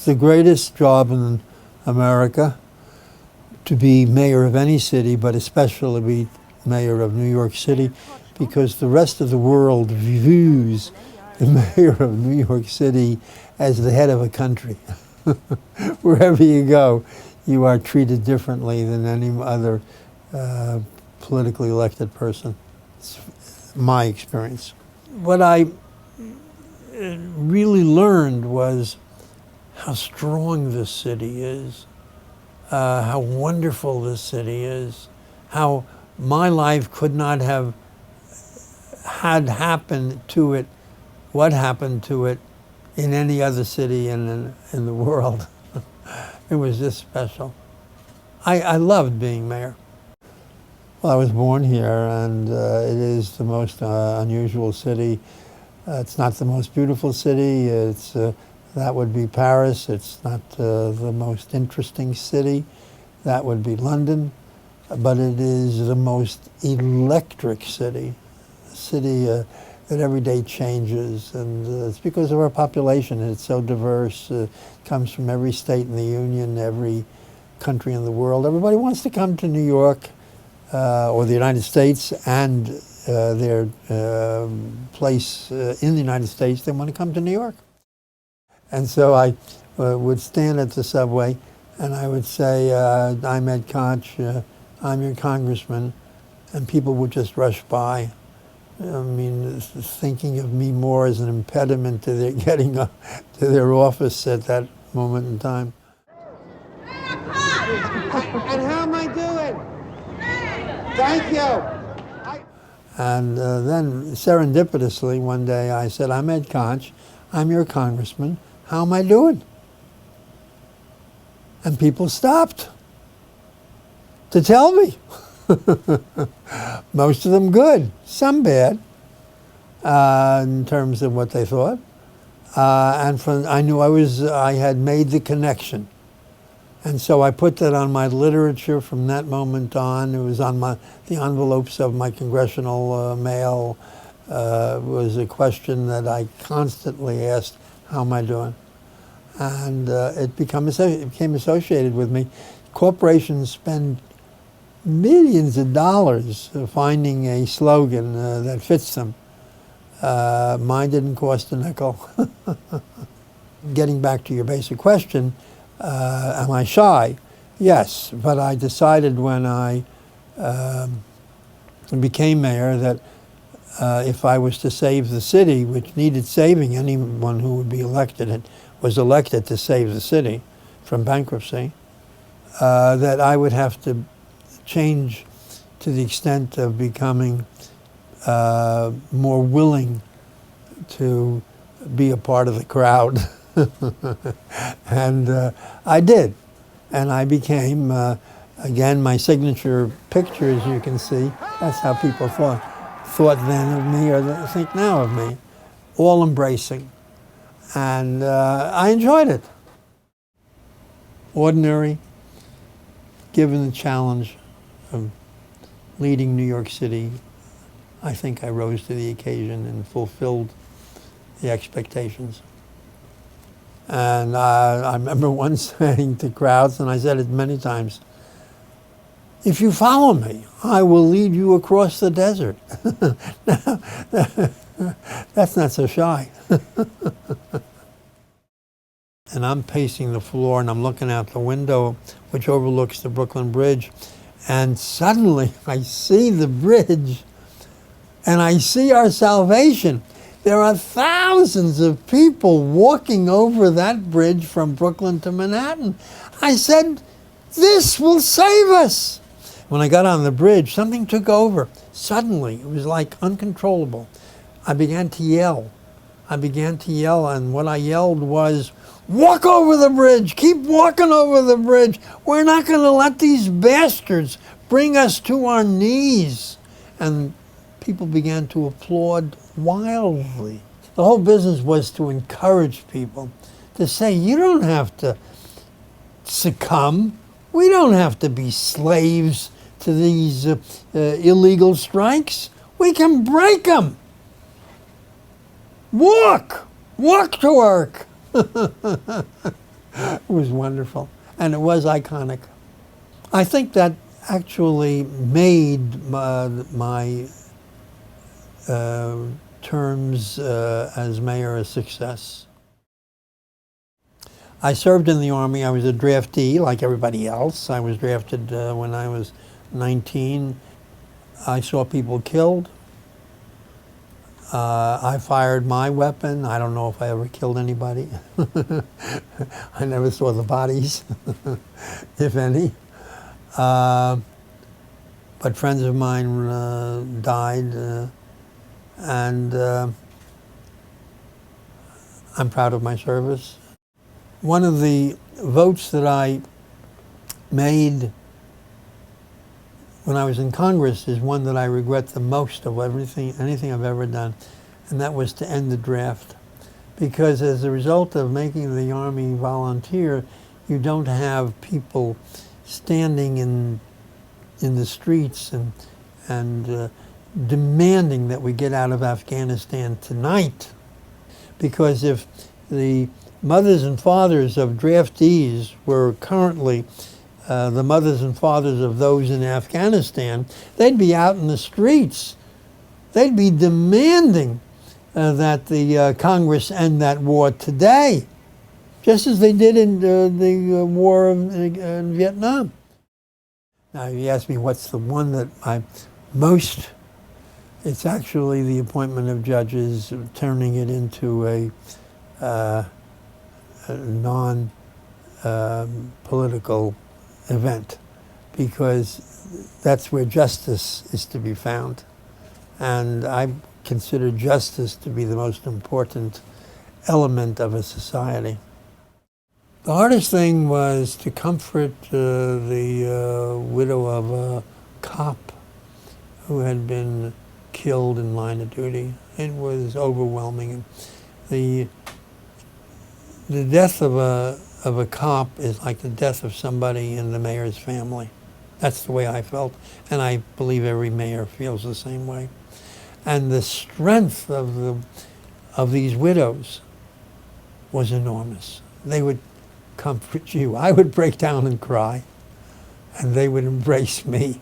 It's the greatest job in America, to be mayor of any city, but especially be mayor of New York City, because the rest of the world views the mayor of New York City as the head of a country. Wherever you go, you are treated differently than any other politically elected person. It's my experience. What I really learned was how strong this city is, how wonderful this city is, how my life could not have had happened to it, what happened to it, in any other city in the world. It was just special. I loved being mayor. Well, I was born here, and it is the most unusual city. It's not the most beautiful city. That would be Paris. It's not the most interesting city. That would be London. But it is the most electric city, a city that every day changes. And it's because of our population. It's so diverse. It comes from every state in the Union, every country in the world. Everybody wants to come to New York or the United States, and their place in the United States, they want to come to New York. And so I would stand at the subway and I would say, I'm Ed Koch, I'm your congressman, and people would just rush by. I mean, thinking of me more as an impediment to their getting up to their office at that moment in time. And how am I doing? Thank you. And then serendipitously one day I said, I'm Ed Koch, I'm your congressman, how am I doing? And people stopped to tell me. Most of them good, some bad, in terms of what they thought. And I knew I had made the connection. And so I put that on my literature from that moment on. It was on the envelopes of my congressional mail. It was a question that I constantly asked, how am I doing? And it became associated with me. Corporations spend millions of dollars finding a slogan that fits them. Mine didn't cost a nickel. Getting back to your basic question, am I shy? Yes, but I decided when I became mayor that if I was to save the city, which needed saving, anyone who would be elected was elected to save the city from bankruptcy, that I would have to change to the extent of becoming more willing to be a part of the crowd. And I did. And I became, again, my signature picture, as you can see, that's how people thought then of me, or think now of me, all embracing. And I enjoyed it. Ordinary, given the challenge of leading New York City, I think I rose to the occasion and fulfilled the expectations. And I remember once saying to crowds, and I said it many times, if you follow me, I will lead you across the desert. That's not so shy. And I'm pacing the floor and I'm looking out the window, which overlooks the Brooklyn Bridge. And suddenly I see the bridge and I see our salvation. There are thousands of people walking over that bridge from Brooklyn to Manhattan. I said, this will save us. When I got on the bridge, something took over. Suddenly, it was like uncontrollable. I began to yell. And what I yelled was, walk over the bridge, keep walking over the bridge. We're not going to let these bastards bring us to our knees. And people began to applaud wildly. The whole business was to encourage people to say, you don't have to succumb. We don't have to be slaves to these illegal strikes. We can break them. Walk to work. It was wonderful, and it was iconic. I think that actually made my terms as mayor a success. I served in the Army. I was a draftee like everybody else. I was drafted when I was 19. I saw people killed. I fired my weapon. I don't know if I ever killed anybody. I never saw the bodies, if any. But friends of mine died, and I'm proud of my service. One of the votes that I made when I was in Congress is one that I regret the most of anything I've ever done, and that was to end the draft. Because as a result of making the Army volunteer, you don't have people standing in the streets and demanding that we get out of Afghanistan tonight. Because if the mothers and fathers of draftees were currently the mothers and fathers of those in Afghanistan, they'd be out in the streets. They'd be demanding that the Congress end that war today, just as they did in the war in Vietnam. Now, if you ask me what's the one that I most, it's actually the appointment of judges, turning it into a non-political event, because that's where justice is to be found. And I consider justice to be the most important element of a society. The hardest thing was to comfort the widow of a cop who had been killed in line of duty. It was overwhelming. The death of a cop is like the death of somebody in the mayor's family. That's the way I felt, and I believe every mayor feels the same way. And the strength of these widows was enormous. They would comfort you. I would break down and cry, and they would embrace me.